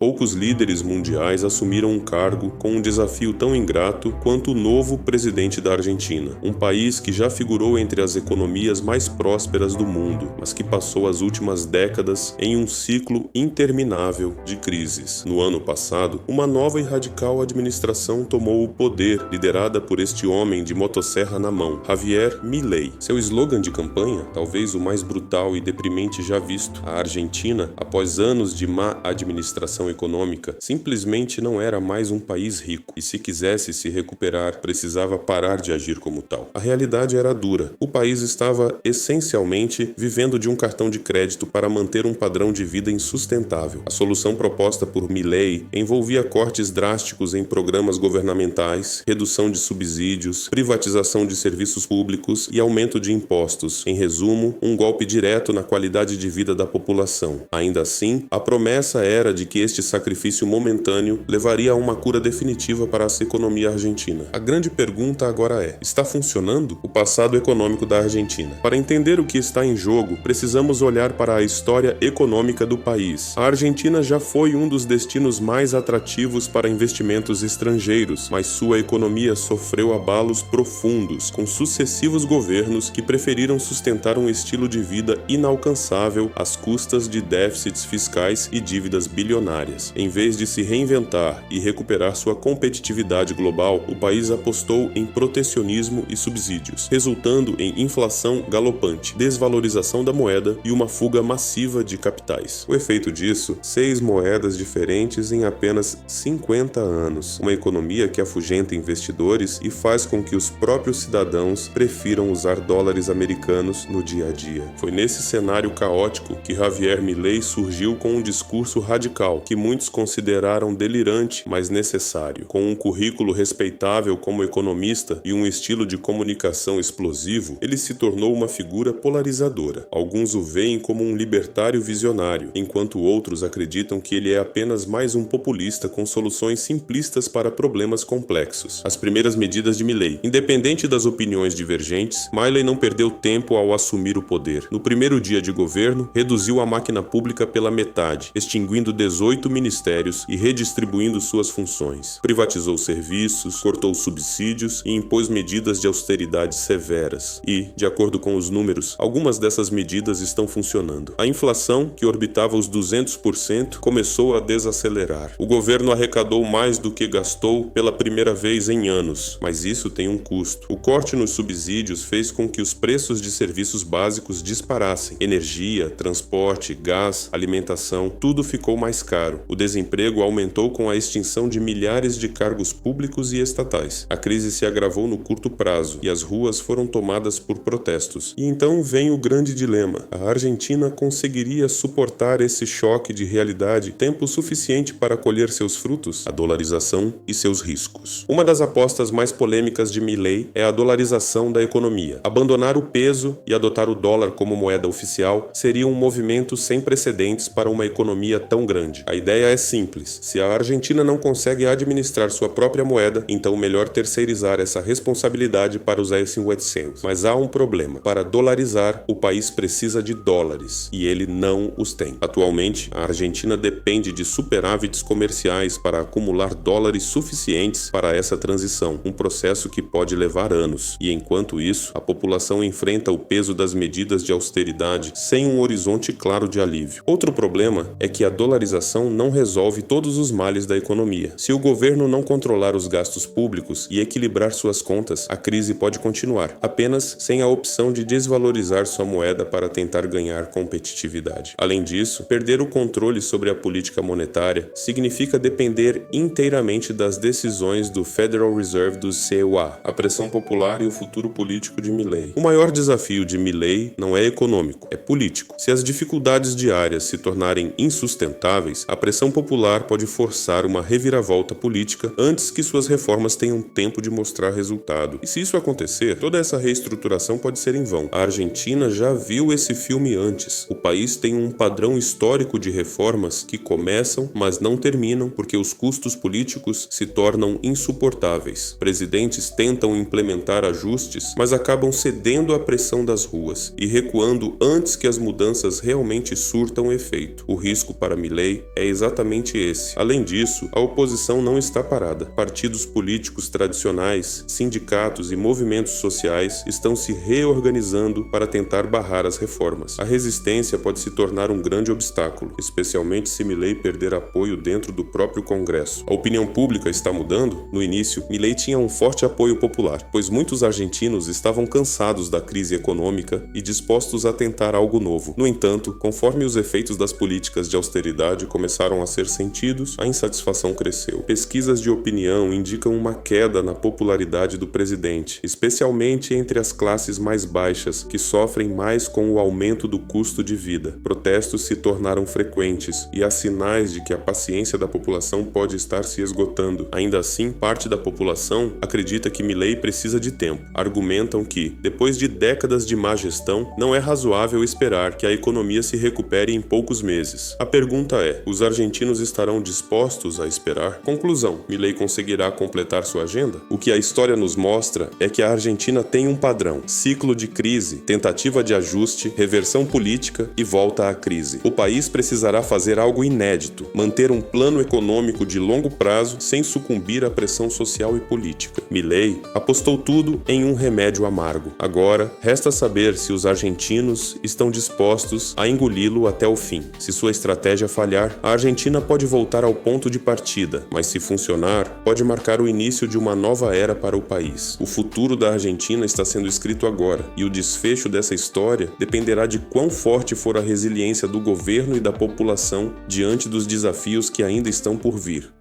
Poucos líderes mundiais assumiram um cargo com um desafio tão ingrato quanto o novo presidente da Argentina, um país que já figurou entre as economias mais prósperas do mundo, mas que passou as últimas décadas em um ciclo interminável de crises. No ano passado, uma nova e radical administração tomou o poder, liderada por este homem de motosserra na mão, Javier Milei. Seu slogan de campanha, talvez o mais brutal e deprimente já visto: a Argentina, após anos de má administração econômica, simplesmente não era mais um país rico, e se quisesse se recuperar, precisava parar de agir como tal. A realidade era dura. O país estava essencialmente vivendo de um cartão de crédito para manter um padrão de vida insustentável. A solução proposta por Milei envolvia cortes drásticos em programas governamentais, redução de subsídios, privatização de serviços públicos e aumento de impostos. Em resumo, um golpe direto na qualidade de vida da população. Ainda assim, a promessa era de que este sacrifício momentâneo levaria a uma cura definitiva para a economia argentina. A grande pergunta agora é: está funcionando? O passado econômico da Argentina. Para entender o que está em jogo, precisamos olhar para a história econômica do país. A Argentina já foi um dos destinos mais atrativos para investimentos estrangeiros, mas sua economia sofreu abalos profundos, com sucessivos governos que preferiram sustentar um estilo de vida inalcançável às custas de déficits fiscais e dívidas bilionárias. Em vez de se reinventar e recuperar sua competitividade global, o país apostou em protecionismo e subsídios, resultando em inflação galopante, desvalorização da moeda e uma fuga massiva de capitais. O efeito disso: 6 moedas diferentes em apenas 50 anos, uma economia que afugenta investidores e faz com que os próprios cidadãos prefiram usar dólares americanos no dia a dia. Foi nesse cenário caótico que Javier Milei surgiu com um discurso radical que muitos consideraram delirante, mas necessário. Com um currículo respeitável como economista e um estilo de comunicação explosivo, ele se tornou uma figura polarizadora. Alguns o veem como um libertário visionário, enquanto outros acreditam que ele é apenas mais um populista com soluções simplistas para problemas complexos. As primeiras medidas de Milei. Independente das opiniões divergentes, Milei não perdeu tempo ao assumir o poder. No primeiro dia de governo, reduziu a máquina pública pela metade, extinguindo 18 ministérios e redistribuindo suas funções. Privatizou serviços, cortou subsídios e impôs medidas de austeridade severas. E, de acordo com os números, algumas dessas medidas estão funcionando. A inflação, que orbitava os 200%, começou a desacelerar. O governo arrecadou mais do que gastou pela primeira vez em anos, mas isso tem um custo. O corte nos subsídios fez com que os preços de serviços básicos disparassem. Energia, transporte, gás, alimentação, tudo ficou mais caro. O desemprego aumentou com a extinção de milhares de cargos públicos e estatais. A crise se agravou no curto prazo e as ruas foram tomadas por protestos. E então vem o grande dilema: a Argentina conseguiria suportar esse choque de realidade tempo suficiente para colher seus frutos? A dolarização e seus riscos. Uma das apostas mais polêmicas de Milei é a dolarização da economia. Abandonar o peso e adotar o dólar como moeda oficial seria um movimento sem precedentes para uma economia tão grande. A ideia é simples: se a Argentina não consegue administrar sua própria moeda, então melhor terceirizar essa responsabilidade para os S-800. Mas há um problema: para dolarizar, o país precisa de dólares, e ele não os tem. Atualmente, a Argentina depende de superávites comerciais para acumular dólares suficientes para essa transição, um processo que pode levar anos. E enquanto isso, a população enfrenta o peso das medidas de austeridade sem um horizonte claro de alívio. Outro problema é que a dolarização não resolve todos os males da economia. Se o governo não controlar os gastos públicos e equilibrar suas contas, a crise pode continuar, apenas sem a opção de desvalorizar sua moeda para tentar ganhar competitividade. Além disso, perder o controle sobre a política monetária significa depender inteiramente das decisões do Federal Reserve do CEA, a pressão popular e o futuro político de Milei. O maior desafio de Milei não é econômico, é político. Se as dificuldades diárias se tornarem insustentáveis, a pressão popular pode forçar uma reviravolta política antes que suas reformas tenham tempo de mostrar resultado. E se isso acontecer, toda essa reestruturação pode ser em vão. A Argentina já viu esse filme antes. O país tem um padrão histórico de reformas que começam, mas não terminam, porque os custos políticos se tornam insuportáveis. Presidentes tentam implementar ajustes, mas acabam cedendo à pressão das ruas e recuando antes que as mudanças realmente surtam efeito. O risco para Milei é exatamente esse. Além disso, a oposição não está parada. Partidos políticos tradicionais, sindicatos e movimentos sociais estão se reorganizando para tentar barrar as reformas. A resistência pode se tornar um grande obstáculo, especialmente se Milei perder apoio dentro do próprio Congresso. A opinião pública está mudando? No início, Milei tinha um forte apoio popular, pois muitos argentinos estavam cansados da crise econômica e dispostos a tentar algo novo. No entanto, conforme os efeitos das políticas de austeridade começaram a ser sentidos, a insatisfação cresceu. Pesquisas de opinião indicam uma queda na popularidade do presidente, especialmente entre as classes mais baixas, que sofrem mais com o aumento do custo de vida. Protestos se tornaram frequentes e há sinais de que a paciência da população pode estar se esgotando. Ainda assim, parte da população acredita que Milei precisa de tempo. Argumentam que, depois de décadas de má gestão, não é razoável esperar que a economia se recupere em poucos meses. A pergunta é: os argentinos estarão dispostos a esperar? Conclusão: Milei conseguirá completar sua agenda? O que a história nos mostra é que a Argentina tem um padrão: ciclo de crise, tentativa de ajuste, reversão política e volta à crise. O país precisará fazer algo inédito: manter um plano econômico de longo prazo sem sucumbir à pressão social e política. Milei apostou tudo em um remédio amargo. Agora, resta saber se os argentinos estão dispostos a engoli-lo até o fim. Se sua estratégia falhar, a Argentina pode voltar ao ponto de partida, mas se funcionar, pode marcar o início de uma nova era para o país. O futuro da Argentina está sendo escrito agora, e o desfecho dessa história dependerá de quão forte for a resiliência do governo e da população diante dos desafios que ainda estão por vir.